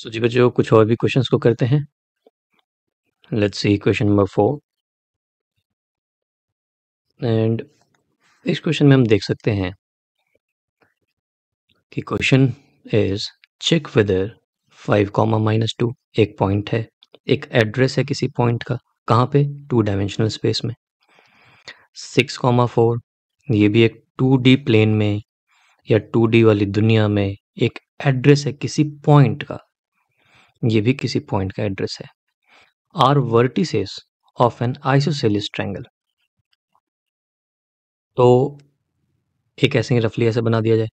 सो जी बच्चों, कुछ और भी क्वेश्चंस को करते हैं। Let's see question number 4। And इस क्वेश्चन में हम देख सकते हैं कि क्वेश्चन इज चेक वेदर 5, -2 एक पॉइंट है, एक एड्रेस है किसी पॉइंट का, कहाँ पे? 2 डायमेंशनल स्पेस में। 6, 4 ये भी एक 2D प्लेन में या 2D वाली दुनिया में एक एड्रेस है किसी पॉइंट का, ये भी किसी पॉइंट का एड्रेस है। Are vertices of an isosceles triangle. तो एक ऐसे ही रफली ऐसे बना दिया जाए।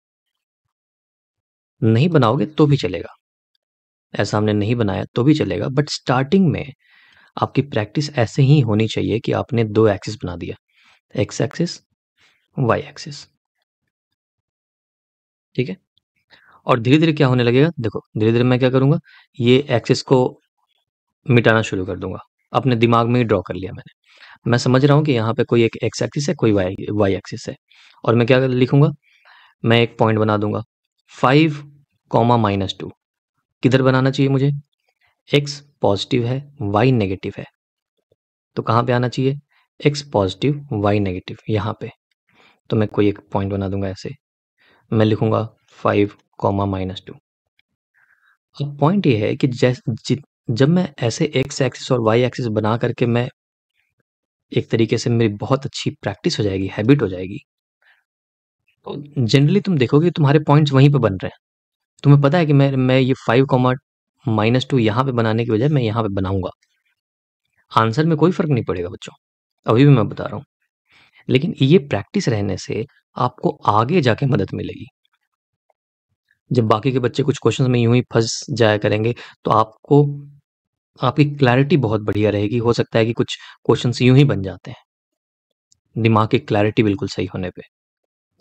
नहीं बनाओगे तो भी चलेगा, ऐसा हमने नहीं बनाया तो भी चलेगा, बट स्टार्टिंग में आपकी प्रैक्टिस ऐसे ही होनी चाहिए कि आपने 2 एक्सिस बना दिया, एक्स एक्सिस, वाई एक्सिस। ठीक है। और धीरे धीरे क्या होने लगेगा, देखो धीरे धीरे मैं क्या करूंगा, ये एक्सिस को मिटाना शुरू कर दूंगा। अपने दिमाग में ही ड्रॉ कर लिया मैंने। मैं समझ रहा हूं कि यहाँ पे कोई एक एक्स एक्सिस है, कोई वाई एक्सिस है, और मैं क्या लिखूंगा, मैं एक पॉइंट बना दूंगा 5, -2। किधर बनाना चाहिए मुझे? एक्स पॉजिटिव है, वाई नेगेटिव है, तो कहाँ पे आना चाहिए? एक्स पॉजिटिव वाई नेगेटिव, यहाँ पे। तो मैं कोई एक पॉइंट बना दूंगा ऐसे, मैं लिखूंगा 5, -2। अब पॉइंट ये है कि जब मैं ऐसे एक्स एक्सिस और वाई एक्सिस बना करके मैं एक तरीके से मेरी बहुत अच्छी प्रैक्टिस हो जाएगी, हैबिट हो जाएगी, तो जनरली तुम देखोगे तुम्हारे पॉइंट्स वहीं पे बन रहे हैं। तुम्हें पता है कि मैं ये 5, -2 यहाँ पे बनाने की बजाय मैं यहाँ पे बनाऊंगा। आंसर में कोई फर्क नहीं पड़ेगा बच्चों, अभी भी मैं बता रहा हूँ, लेकिन ये प्रैक्टिस रहने से आपको आगे जाके मदद मिलेगी। जब बाकी के बच्चे कुछ क्वेश्चंस में यूं ही फंस जाया करेंगे तो आपको, आपकी क्लैरिटी बहुत बढ़िया रहेगी। हो सकता है कि कुछ क्वेश्चंस यूं ही बन जाते हैं दिमाग की क्लैरिटी बिल्कुल सही होने पे।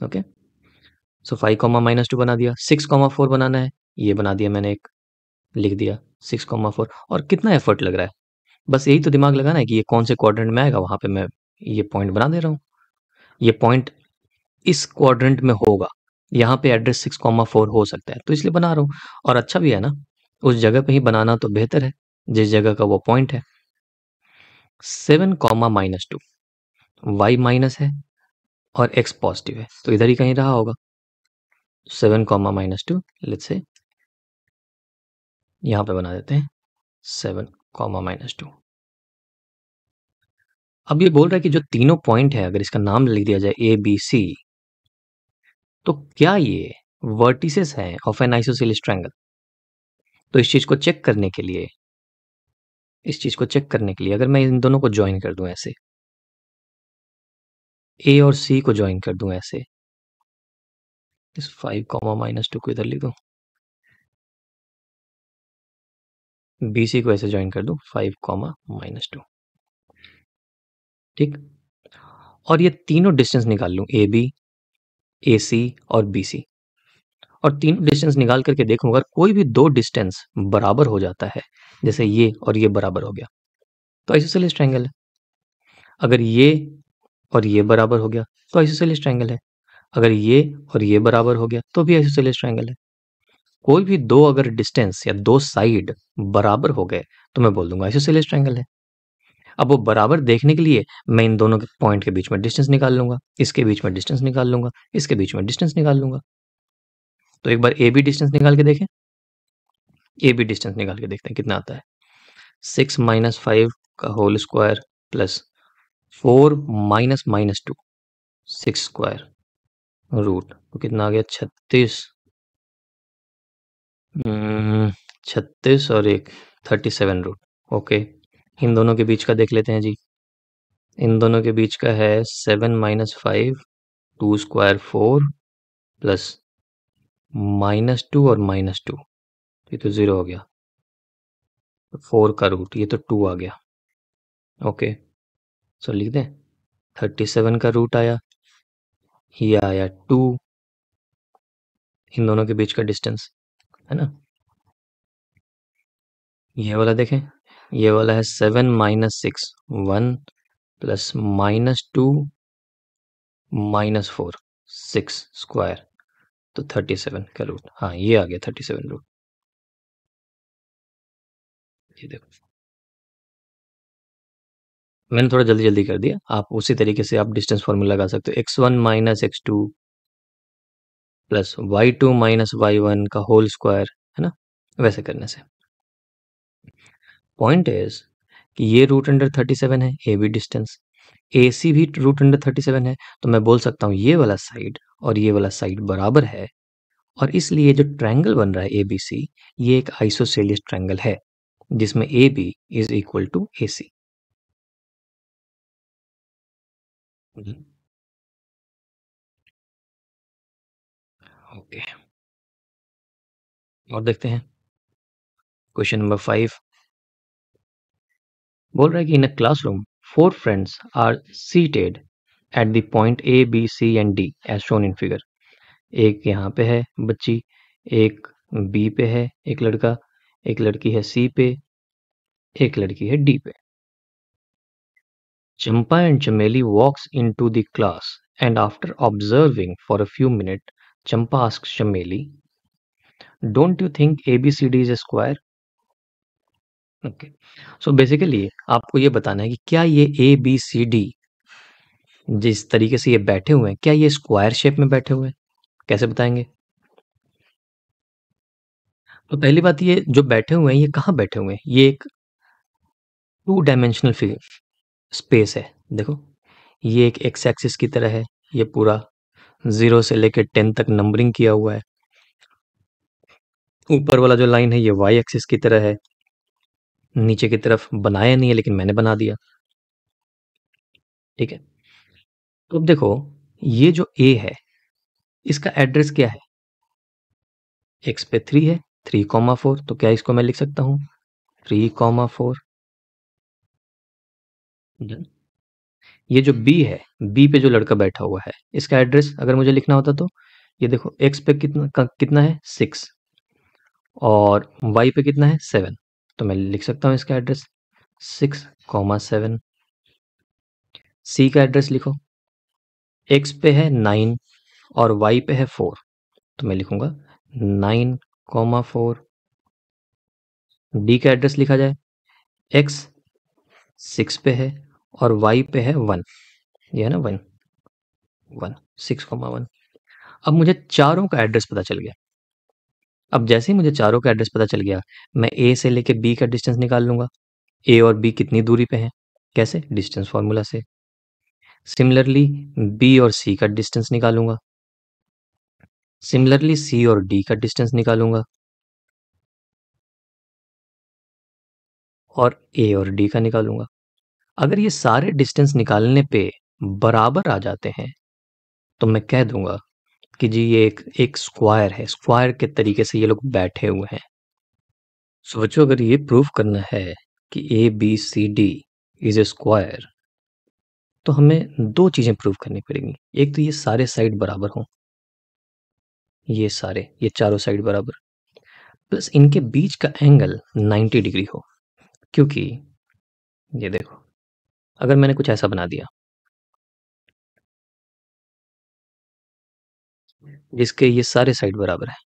ओके, सो 5, -2 बना दिया। 6, 4 बनाना है, ये बना दिया मैंने, एक लिख दिया 6, 4। और कितना एफर्ट लग रहा है, बस यही तो दिमाग लगाना है कि ये कौन से क्वाड्रेंट में आएगा, वहां पे मैं ये पॉइंट बना दे रहा हूँ। ये पॉइंट इस क्वाड्रेंट में होगा, यहाँ पे एड्रेस 6, 4 हो सकता है, तो इसलिए बना रहा हूँ। और अच्छा भी है ना, उस जगह पे ही बनाना तो बेहतर है जिस जगह का वो पॉइंट है। 7, -2 वाई माइनस है और एक्स पॉजिटिव है, तो इधर ही कहीं रहा होगा। 7, -2 लेट्स से यहाँ पे बना देते हैं 7, -2। अब ये बोल रहा है कि जो तीनों पॉइंट है, अगर इसका नाम लिख दिया जाए ABC, तो क्या ये वर्टिसेस हैं ऑफ एन आइसोसेलेस ट्रायंगल? तो इस चीज को चेक करने के लिए, अगर मैं इन दोनों को ज्वाइन कर दूं ऐसे, A और C को ज्वाइन कर दूं ऐसे, इस 5, -2 को इधर लिख दूं, BC को ऐसे ज्वाइन कर दूं 5, -2। ठीक। और ये तीनों डिस्टेंस निकाल लूं, AB, AC और BC, और तीनों डिस्टेंस निकाल करके देखूं, अगर कोई भी दो डिस्टेंस बराबर हो जाता है, जैसे ये और ये बराबर हो गया, तो आइसोसेलेस ट्रायंगल है। अगर ये और ये बराबर हो गया तो आइसोसेलेस ट्रायंगल है। अगर ये और ये बराबर हो गया तो भी आइसोसेलेस ट्रायंगल है। कोई भी दो अगर डिस्टेंस या दो साइड बराबर हो गए तो मैं बोल दूंगा आइसोसेलेस ट्रायंगल है। अब वो बराबर देखने के लिए मैं इन दोनों के पॉइंट के बीच में डिस्टेंस निकाल लूंगा, इसके बीच में डिस्टेंस निकाल लूंगा, इसके बीच में डिस्टेंस निकाल लूंगा। तो एक बार ए बी डिस्टेंस निकाल के देखें, ए बी डिस्टेंस निकाल के देखते हैं कितना आता है। 6 - 5 का whole square plus 4 - -2, 6 square root, तो कितना आ गया 36। 36 और एक 37 रूट। ओके, इन दोनों के बीच का देख लेते हैं जी। इन दोनों के बीच का है 7 - 5, 2 स्क्वायर 4 प्लस -2 और -2, ये तो 0 हो गया। 4 का रूट, ये तो 2 आ गया। ओके, सो लिख दें 37 का रूट आया, ये आया 2, इन दोनों के बीच का डिस्टेंस है ना। ये वाला देखें, ये वाला है 7 - 6 1 प्लस -2 -4 6 स्क्वायर, तो 37 का रूट, हाँ ये आ गया 37 रूट। ये देखो, मैंने थोड़ा जल्दी जल्दी कर दिया, आप उसी तरीके से आप डिस्टेंस फॉर्मूला लगा सकते हो। x1 minus x2 plus y2 minus y1 का होल स्क्वायर, है ना, वैसे करने से। पॉइंट इज कि ये रूट अंडर 37 है, ए बी डिस्टेंस, ए सी भी रूट अंडर 37 है, तो मैं बोल सकता हूँ ये वाला साइड और ये वाला साइड बराबर है, और इसलिए जो ट्रायंगल बन रहा है ए बी सी, ये एक आइसोसेलियस ट्रायंगल है जिसमें A B is equal to A C. Okay, और देखते हैं क्वेश्चन नंबर 5। बोल रहा है कि in a classroom 4 friends are seated at the point A B C and D as shown in figure. एक यहाँ पे है बच्ची, एक बी पे है एक लड़का, एक लड़की है सी पे, एक लड़की है डी पे। Champa and Chameli walks into the class, and after observing for a few minutes, Champa asks Chameli, "Don't you think ABCD is a square?" Okay. So basically आपको ये बताना है कि क्या ये ABCD जिस तरीके से ये बैठे हुए हैं, क्या ये स्क्वायर शेप में बैठे हुए हैं? कैसे बताएंगे? तो पहली बात, ये जो बैठे हुए हैं ये कहाँ बैठे हुए हैं? ये एक 2 डायमेंशनल स्पेस है। देखो, ये एक एक्स एक्सिस की तरह है, ये पूरा 0 से लेकर 10 तक नंबरिंग किया हुआ है। ऊपर वाला जो लाइन है ये वाई एक्सिस की तरह है, नीचे की तरफ बनाया नहीं है लेकिन मैंने बना दिया, ठीक है। तो अब देखो, ये जो ए है इसका एड्रेस क्या है? एक्स पे 3 है, 3,4, तो क्या इसको मैं लिख सकता हूँ 3,4। ये जो बी है, बी पे जो लड़का बैठा हुआ है, इसका एड्रेस अगर मुझे लिखना होता तो ये देखो, एक्स पे कितना है 6 और वाई पे कितना है 7, तो मैं लिख सकता हूँ इसका एड्रेस 6,7। सी का एड्रेस लिखो, एक्स पे है 9 और वाई पे है 4, तो मैं लिखूंगा 9,4। डी का एड्रेस लिखा जाए, एक्स 6 पे है और वाई पे है 1, ये है ना 1 1 6,1। अब मुझे चारों का एड्रेस पता चल गया। अब जैसे ही मुझे चारों का एड्रेस पता चल गया, मैं ए से लेके बी का डिस्टेंस निकाल लूंगा। ए और बी कितनी दूरी पे हैं? कैसे? डिस्टेंस फॉर्मूला से। सिमिलरली बी और सी का डिस्टेंस निकालूंगा। सिमिलरली सी और डी का डिस्टेंस निकालूंगा, और ए और डी का निकालूंगा। अगर ये सारे डिस्टेंस निकालने पे बराबर आ जाते हैं तो मैं कह दूंगा कि जी ये एक स्क्वायर है, स्क्वायर के तरीके से ये लोग बैठे हुए हैं। सोचो, अगर ये प्रूफ करना है कि A B C D is a square, तो हमें दो चीजें प्रूफ करनी पड़ेंगी। एक तो ये सारे साइड बराबर हों, ये चारों साइड बराबर, प्लस इनके बीच का एंगल 90 डिग्री हो। क्योंकि ये देखो, अगर मैंने कुछ ऐसा बना दिया जिसके ये सारे साइड बराबर है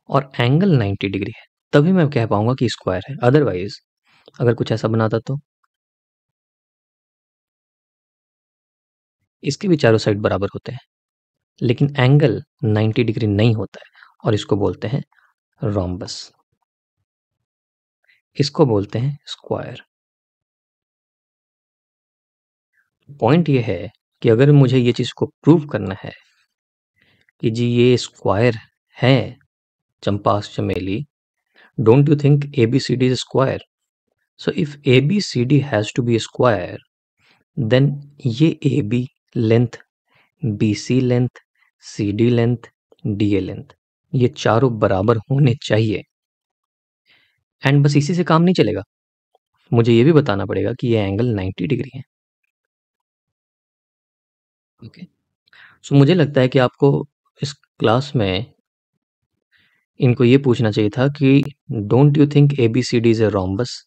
और एंगल 90 डिग्री है, तभी मैं कह पाऊंगा कि स्क्वायर है। अदरवाइज अगर कुछ ऐसा बनाता तो इसके भी चारों साइड बराबर होते हैं लेकिन एंगल 90 डिग्री नहीं होता है, और इसको बोलते हैं रोम्बस, इसको बोलते हैं स्क्वायर। पॉइंट ये है कि अगर मुझे ये चीज को प्रूव करना है कि जी ये स्क्वायर है, चंपा चमेली, don't you think ABCD is a square? So if ABCD has to be a square, then ये AB length, BC length, CD length, DA length, ये चारों बराबर होने चाहिए। एंड बस इसी से काम नहीं चलेगा, मुझे ये भी बताना पड़ेगा कि ये एंगल 90 डिग्री है। ओके, सो मुझे लगता है कि आपको इस क्लास में इनको ये पूछना चाहिए था कि don't you think ABCD is a rhombus,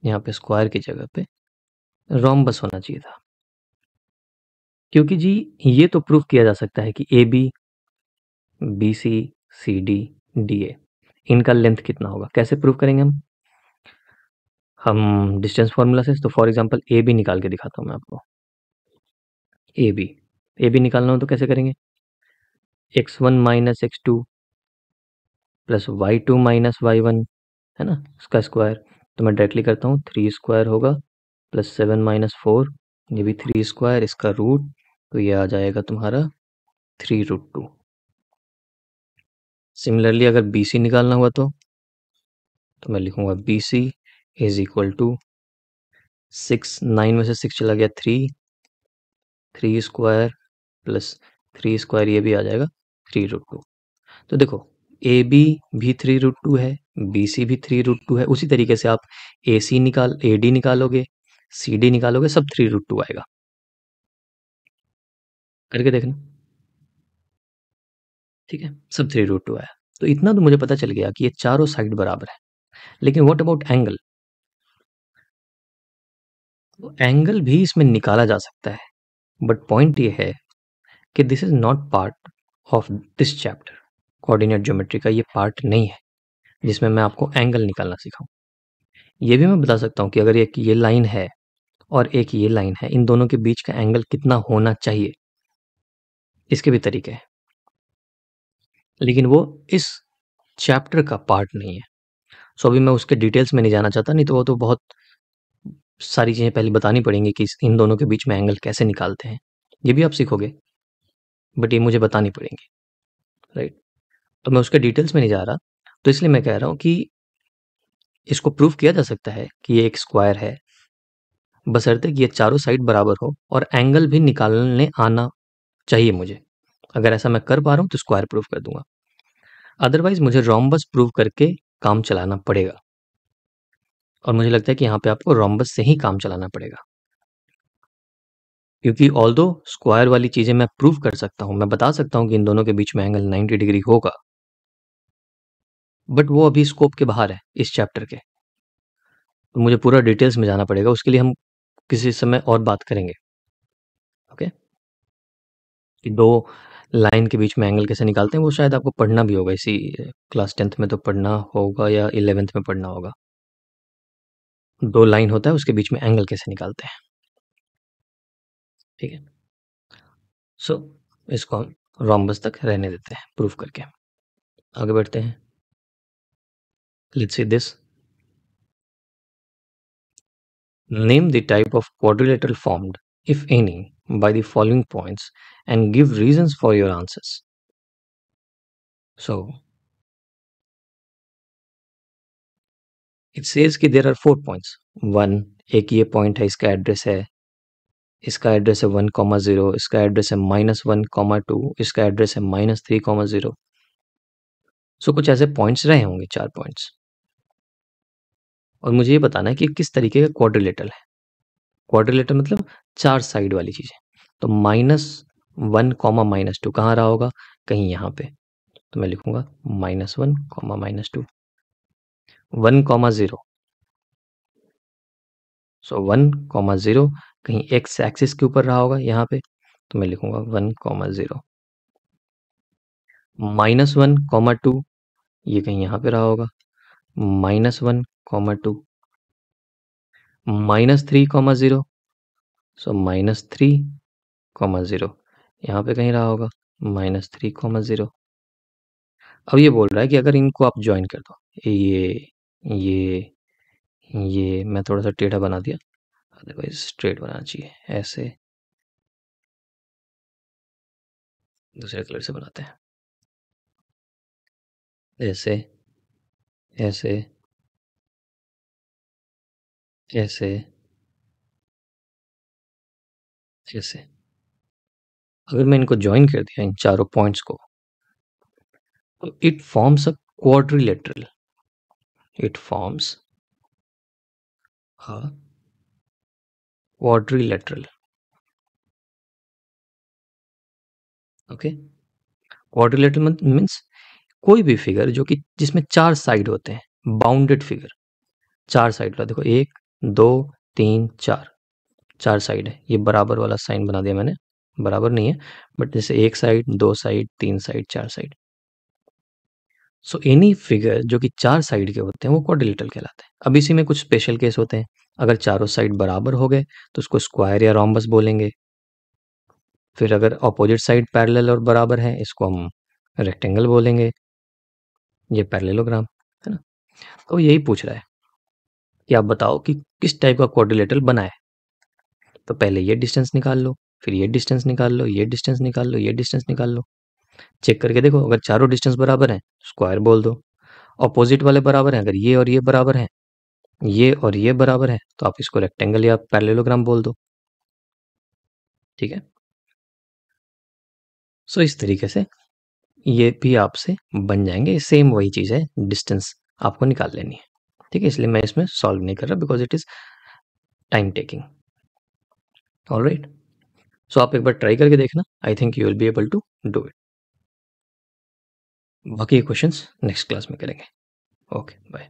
यहाँ पे स्क्वायर की जगह पे रोम्बस होना चाहिए था। क्योंकि जी ये तो प्रूफ किया जा सकता है कि AB BC CD DA इनका लेंथ कितना होगा, कैसे प्रूव करेंगे हम डिस्टेंस फॉर्मूला से। तो फॉर एग्जांपल ए बी निकाल के दिखाता हूँ मैं आपको। ए बी निकालना हो तो कैसे करेंगे, x1 minus x2 plus y2 minus y1, है ना, इसका स्क्वायर। तो मैं डायरेक्टली करता हूँ, 3 स्क्वायर होगा प्लस 7 माइनस 4, ये भी 3 स्क्वायर, इसका रूट, तो ये आ जाएगा तुम्हारा 3√2। सिमिलरली अगर बी सी निकालना हुआ तो मैं लिखूंगा B C is equal to 6, 9 में से 6 चला गया 3 स्क्वायर प्लस 3 स्क्वायर, ये भी आ जाएगा 3√2। तो देखो ए बी भी 3√2 है, बी सी भी 3√2 है। उसी तरीके से आप ए डी निकालोगे, सी डी निकालोगे, सब 3√2 आएगा। करके देखना, ठीक है, सब 3√2 आया। तो इतना तो मुझे पता चल गया कि ये चारों साइड बराबर है। लेकिन व्हाट अबाउट एंगल, तो एंगल भी इसमें निकाला जा सकता है, बट पॉइंट ये है कि this is not part of this chapter. Coordinate geometry का ये पार्ट नहीं है जिसमें मैं आपको एंगल निकालना सिखाऊं। ये भी मैं बता सकता हूँ कि अगर एक ये लाइन है और एक ये लाइन है, इन दोनों के बीच का एंगल कितना होना चाहिए, इसके भी तरीके हैं, लेकिन वो इस चैप्टर का पार्ट नहीं है। सो अभी मैं उसके डिटेल्स में नहीं जाना चाहता, नहीं तो वो तो बहुत सारी चीज़ें पहले बतानी पड़ेंगी कि इन दोनों के बीच में एंगल कैसे निकालते हैं। ये भी आप सीखोगे, बट ये मुझे बतानी पड़ेंगी, राइट। तो मैं उसके डिटेल्स में नहीं जा रहा, तो इसलिए मैं कह रहा हूँ कि इसको प्रूव किया जा सकता है कि ये एक स्क्वायर है, बशर्ते कि ये चारों साइड बराबर हो और एंगल भी निकालने आना चाहिए मुझे। अगर ऐसा मैं कर पा रहा हूँ तो स्क्वायर प्रूव कर दूंगा, अदरवाइज मुझे रोम्बस प्रूव करके काम चलाना पड़ेगा। और मुझे लगता है कि यहाँ पे आपको रोम्बस से ही काम चलाना पड़ेगा, क्योंकि ऑल्दो स्क्वायर वाली चीजें मैं प्रूव कर सकता हूँ, मैं बता सकता हूँ कि इन दोनों के बीच में एंगल 90 डिग्री होगा, बट वो अभी स्कोप के बाहर है इस चैप्टर के। तो मुझे पूरा डिटेल्स में जाना पड़ेगा, उसके लिए हम किसी समय और बात करेंगे, ओके। कि दो लाइन के बीच में एंगल कैसे निकालते हैं, वो शायद आपको पढ़ना भी होगा, इसी क्लास 10th में तो पढ़ना होगा या 11th में पढ़ना होगा। दो लाइन होता है, उसके बीच में एंगल कैसे निकालते हैं, ठीक है। सो इसको हम रोम्बस तक रहने देते हैं प्रूफ करके, आगे बढ़ते हैं। Let's see this, name the type of quadrilateral formed, if any, by the following points and give reasons for your answers. So it says कि there are 4 points. 1, एक ये पॉइंट है, इसका एड्रेस है, इसका एड्रेस है 1,0, इसका एड्रेस है -1,2, इसका एड्रेस है -3,0। सो कुछ ऐसे पॉइंट्स रहे होंगे, 4 पॉइंट्स, और मुझे ये बताना है कि किस तरीके का क्वाड्रिलेटरल है। क्वाड्रिलेटरल मतलब 4 साइड वाली चीज है। तो -1, -2 कहाँ रहा होगा, कहीं यहाँ पे। तो मैं लिखूंगा -1, -2, 1,0। सो 1,0 कहीं एक्स एक्सिस के ऊपर रहा होगा यहाँ पे, तो मैं लिखूंगा 1,0। -1,2 ये कहीं यहाँ पे रहा होगा, -1,2। -3,0, सो -3,0 यहाँ पे कहीं रहा होगा, -3,0। अब ये बोल रहा है कि अगर इनको आप ज्वाइन कर दो, ये ये मैं थोड़ा सा टेढ़ा बना दिया, अदरवाइज स्ट्रेट बनाना चाहिए, ऐसे दूसरे कलर से बनाते हैं, ऐसे ऐसे ऐसे ऐसे। अगर मैं इनको ज्वाइन कर दिया, इन चारों पॉइंट्स को, तो it forms a quadrilateral, it forms a quadrilateral, okay. Quadrilateral means कोई भी फिगर जो कि जिसमें 4 साइड होते हैं, बाउंडेड फिगर, 4 साइड वाला। देखो 1, 2, 3, 4, 4 साइड है। ये बराबर वाला साइन बना दिया मैंने, बराबर नहीं है, बट जैसे 1 side, 2 side, 3 side, 4 side. So any figure जो कि 4 साइड के होते हैं वो क्वाड्रिलेटरल कहलाते हैं। अब इसी में कुछ स्पेशल केस होते हैं। अगर चारों साइड बराबर हो गए तो उसको स्क्वायर या रोम्बस बोलेंगे। फिर अगर अपोजिट साइड पैरेलल और बराबर है इसको हम रेक्टेंगल बोलेंगे। ये पैरेललोग्राम है ना। तो यही पूछ रहा है कि आप बताओ कि किस टाइप का क्वाड्रिलेटरल बना है। तो पहले ये डिस्टेंस निकाल लो, फिर ये डिस्टेंस निकाल लो, ये डिस्टेंस निकाल लो, ये डिस्टेंस निकाल लो। चेक करके देखो, अगर चारों डिस्टेंस बराबर हैं स्क्वायर बोल दो। ऑपोजिट वाले बराबर हैं, अगर ये और ये बराबर हैं, ये और ये बराबर है, तो आप इसको रेक्टेंगल या पैरेललोग्राम बोल दो। ठीक है। सो इस तरीके से ये भी आपसे बन जाएंगे। सेम वही चीज़ है, डिस्टेंस आपको निकाल लेनी है। ठीक है, इसलिए मैं इसमें सॉल्व नहीं कर रहा because it is time taking. Alright, so आप एक बार ट्राई करके देखना। I think you will be able to do it. बाकी क्वेश्चंस नेक्स्ट क्लास में करेंगे। Okay, bye.